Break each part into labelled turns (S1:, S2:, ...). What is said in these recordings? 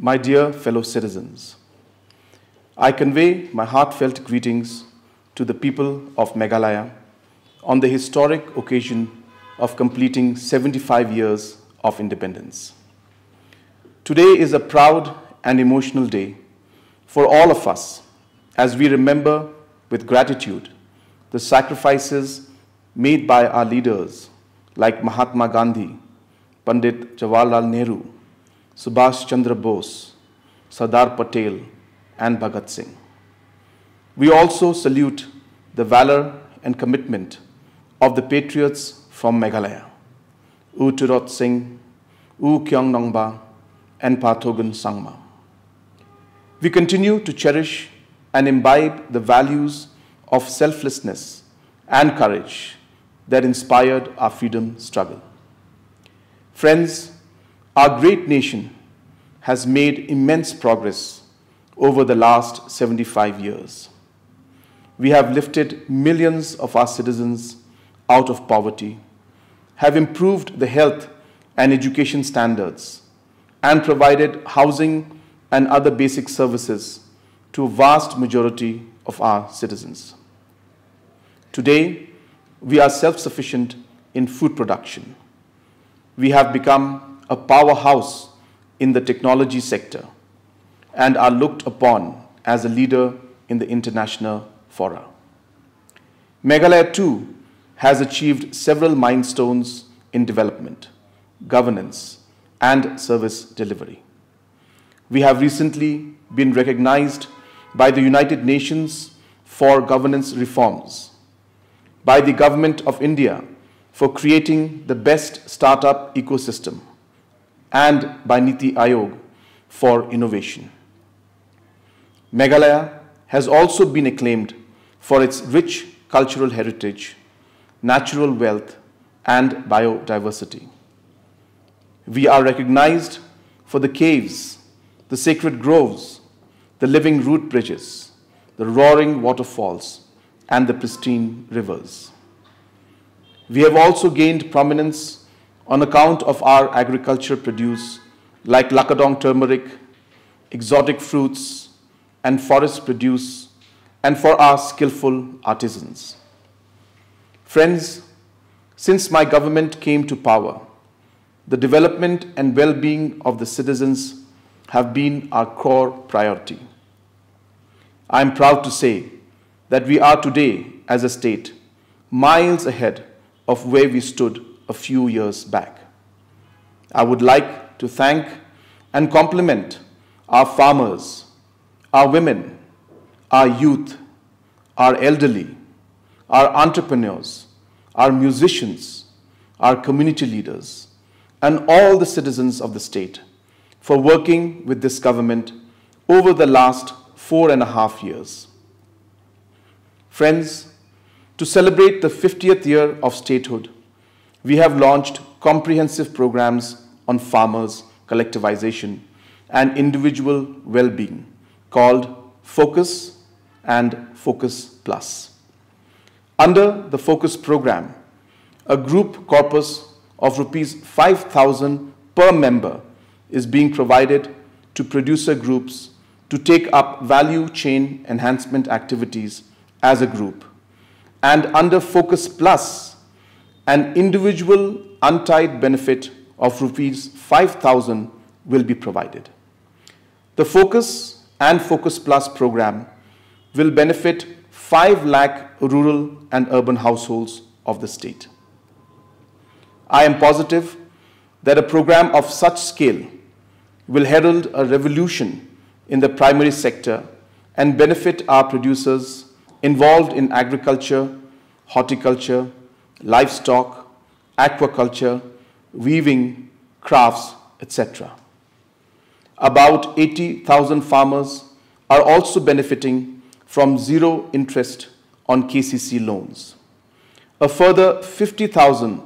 S1: My dear fellow citizens, I convey my heartfelt greetings to the people of Meghalaya on the historic occasion of completing 75 years of independence. Today is a proud and emotional day for all of us as we remember with gratitude the sacrifices made by our leaders like Mahatma Gandhi, Pandit Jawaharlal Nehru, Subhash Chandra Bose, Sardar Patel, and Bhagat Singh. We also salute the valor and commitment of the patriots from Meghalaya, U Tirot Singh, U Kyong Nongba, and Pathogan Sangma. We continue to cherish and imbibe the values of selflessness and courage that inspired our freedom struggle. Friends, our great nation has made immense progress over the last 75 years. We have lifted millions of our citizens out of poverty, have improved the health and education standards, and provided housing and other basic services to a vast majority of our citizens. Today, we are self-sufficient in food production. We have become a powerhouse in the technology sector and are looked upon as a leader in the international fora. Meghalaya too has achieved several milestones in development, governance, and service delivery. We have recently been recognized by the United Nations for governance reforms, by the Government of India for creating the best startup ecosystem, and by Niti Aayog for innovation. Meghalaya has also been acclaimed for its rich cultural heritage, natural wealth, and biodiversity. We are recognized for the caves, the sacred groves, the living root bridges, the roaring waterfalls, and the pristine rivers. We have also gained prominence on account of our agriculture produce like Lakadong turmeric, exotic fruits, and forest produce, and for our skillful artisans. Friends, since my government came to power, the development and well-being of the citizens have been our core priority. I am proud to say that we are today, as a state, miles ahead of where we stood a few years back. I would like to thank and compliment our farmers, our women, our youth, our elderly, our entrepreneurs, our musicians, our community leaders, and all the citizens of the state for working with this government over the last 4.5 years. Friends, to celebrate the 50th year of statehood, we have launched comprehensive programs on farmers' collectivization and individual well-being called Focus and Focus Plus. Under the Focus program, a group corpus of Rs 5,000 per member is being provided to producer groups to take up value chain enhancement activities as a group. And under Focus Plus, an individual untied benefit of Rs 5,000 will be provided. The Focus and Focus Plus program will benefit 5 lakh rural and urban households of the state. I am positive that a program of such scale will herald a revolution in the primary sector and benefit our producers involved in agriculture, horticulture, livestock, aquaculture, weaving, crafts, etc. About 80,000 farmers are also benefiting from zero interest on KCC loans. A further 50,000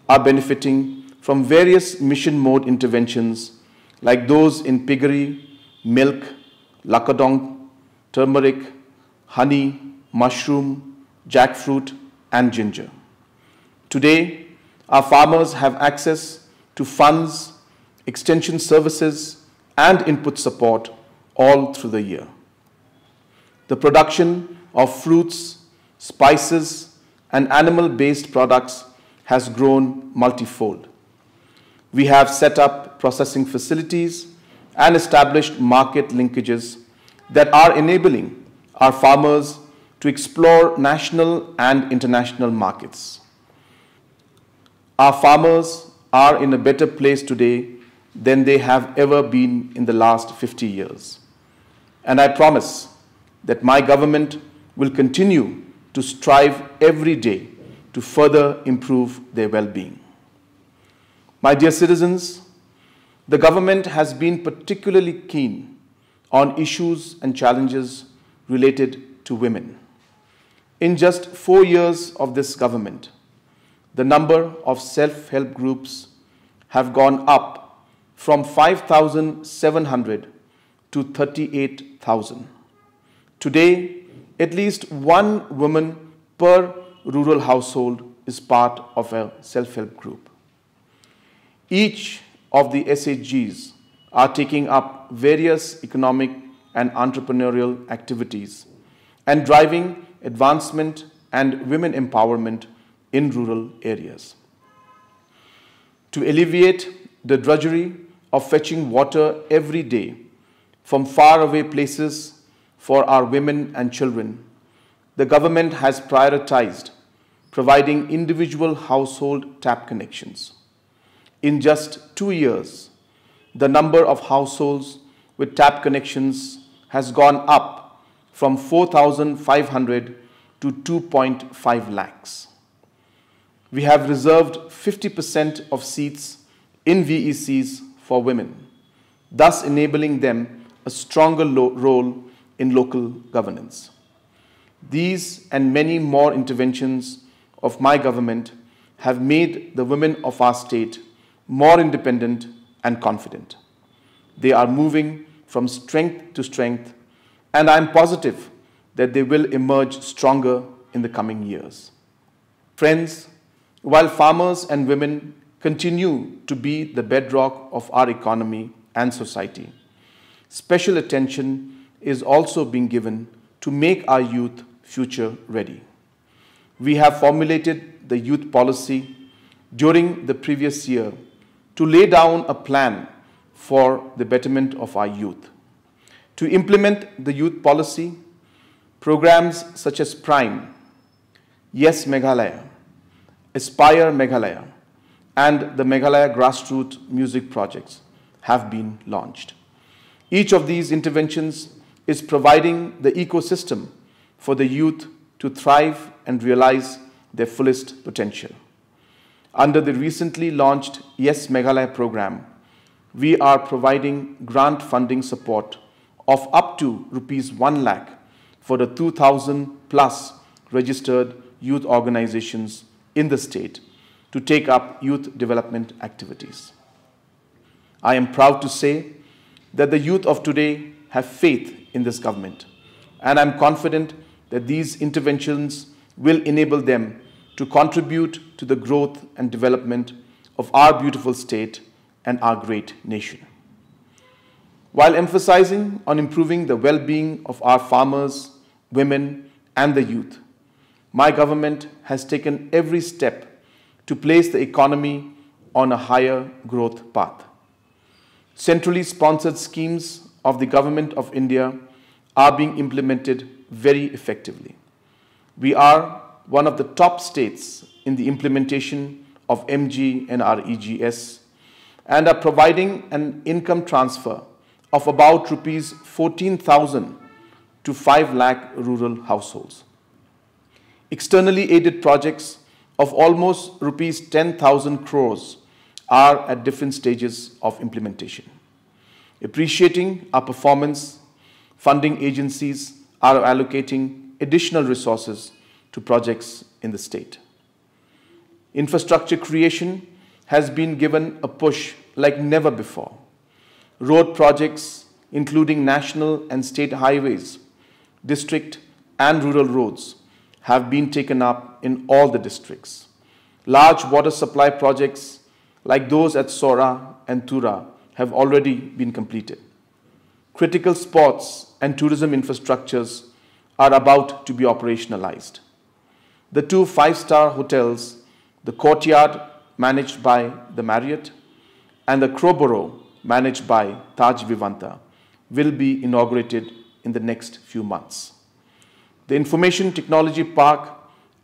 S1: are benefiting from various mission mode interventions like those in piggery, milk, lakadong, turmeric, honey, mushroom, jackfruit, and ginger. Today, our farmers have access to funds, extension services, and input support all through the year. The production of fruits, spices, and animal-based products has grown multifold. We have set up processing facilities and established market linkages that are enabling our farmers to explore national and international markets. Our farmers are in a better place today than they have ever been in the last 50 years. And I promise that my government will continue to strive every day to further improve their well-being. My dear citizens, the government has been particularly keen on issues and challenges related to women. In just 4 years of this government, the number of self-help groups have gone up from 5,700 to 38,000. Today, at least one woman per rural household is part of a self-help group. Each of the SHGs are taking up various economic and entrepreneurial activities and driving advancement and women empowerment in rural areas. To alleviate the drudgery of fetching water every day from faraway places for our women and children, the government has prioritized providing individual household tap connections. In just 2 years, the number of households with tap connections has gone up from 4,500 to 2.5 lakhs. We have reserved 50% of seats in VECs for women, thus enabling them a stronger role in local governance. These and many more interventions of my government have made the women of our state more independent and confident. They are moving from strength to strength, and I am positive that they will emerge stronger in the coming years. Friends, while farmers and women continue to be the bedrock of our economy and society, special attention is also being given to make our youth future ready. We have formulated the youth policy during the previous year to lay down a plan for the betterment of our youth. To implement the youth policy, programs such as Prime, Yes Meghalaya, Aspire Meghalaya, and the Meghalaya Grassroots Music Projects have been launched. Each of these interventions is providing the ecosystem for the youth to thrive and realize their fullest potential. Under the recently launched Yes Meghalaya program, we are providing grant funding support of up to Rs 1 lakh for the 2,000 plus registered youth organizations in the state to take up youth development activities. I am proud to say that the youth of today have faith in this government, and I am confident that these interventions will enable them to contribute to the growth and development of our beautiful state and our great nation. While emphasizing on improving the well-being of our farmers, women, and the youth, my government has taken every step to place the economy on a higher growth path. Centrally sponsored schemes of the Government of India are being implemented very effectively. We are one of the top states in the implementation of MGNREGS and are providing an income transfer of about Rs 14,000 to 5 lakh rural households. Externally aided projects of almost Rs 10,000 crores are at different stages of implementation. Appreciating our performance, funding agencies are allocating additional resources to projects in the state. Infrastructure creation has been given a push like never before. Road projects, including national and state highways, district and rural roads, have been taken up in all the districts. Large water supply projects like those at Sora and Tura have already been completed. Critical sports and tourism infrastructures are about to be operationalized. The 2 5-star hotels, the Courtyard managed by the Marriott and the Crowborough managed by Taj Vivanta, will be inaugurated in the next few months. The Information Technology Park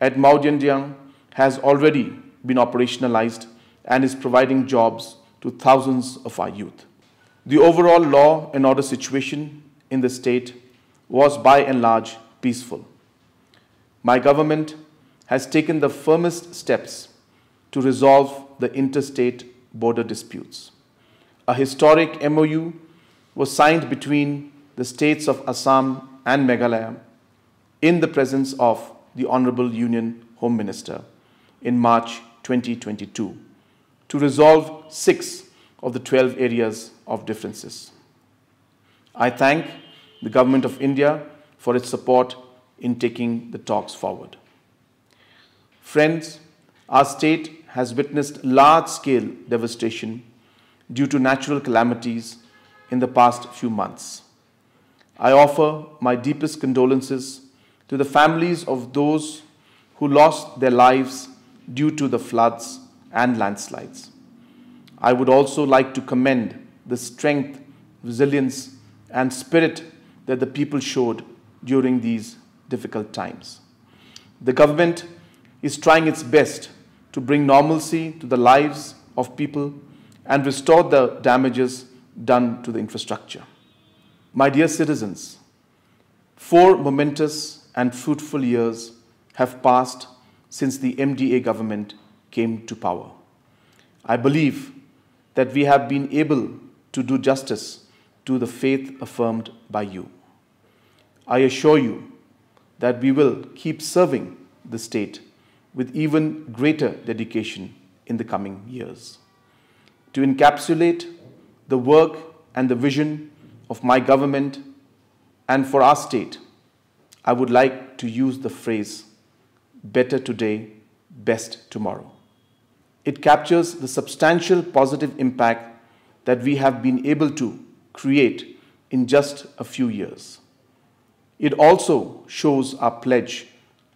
S1: at Maudyandiang has already been operationalized and is providing jobs to thousands of our youth. The overall law and order situation in the state was by and large peaceful. My government has taken the firmest steps to resolve the interstate border disputes. A historic MOU was signed between the states of Assam and Meghalaya in the presence of the Honorable Union Home Minister in March 2022 to resolve 6 of the 12 areas of differences. I thank the Government of India for its support in taking the talks forward. Friends, our state has witnessed large-scale devastation due to natural calamities in the past few months. I offer my deepest condolences to the families of those who lost their lives due to the floods and landslides. I would also like to commend the strength, resilience, and spirit that the people showed during these difficult times. The government is trying its best to bring normalcy to the lives of people and restore the damages done to the infrastructure. My dear citizens, 4 momentous and fruitful years have passed since the MDA government came to power. I believe that we have been able to do justice to the faith affirmed by you. I assure you that we will keep serving the state with even greater dedication in the coming years. To encapsulate the work and the vision of my government and for our state, I would like to use the phrase, better today, best tomorrow. It captures the substantial positive impact that we have been able to create in just a few years. It also shows our pledge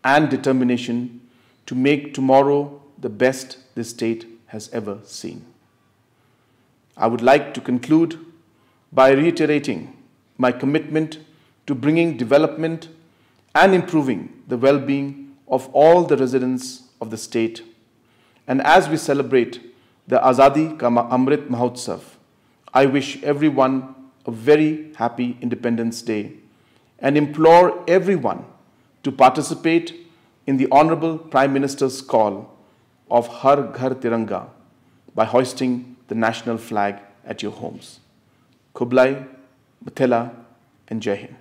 S1: and determination to make tomorrow the best this state has ever seen. I would like to conclude by reiterating my commitment to bringing development and improving the well-being of all the residents of the state. And as we celebrate the Azadi Ka Amrit Mahotsav, I wish everyone a very happy Independence Day and implore everyone to participate in the Honorable Prime Minister's call of Har Ghar Tiranga by hoisting the national flag at your homes. Kublai, Mathila, and Jai Hind.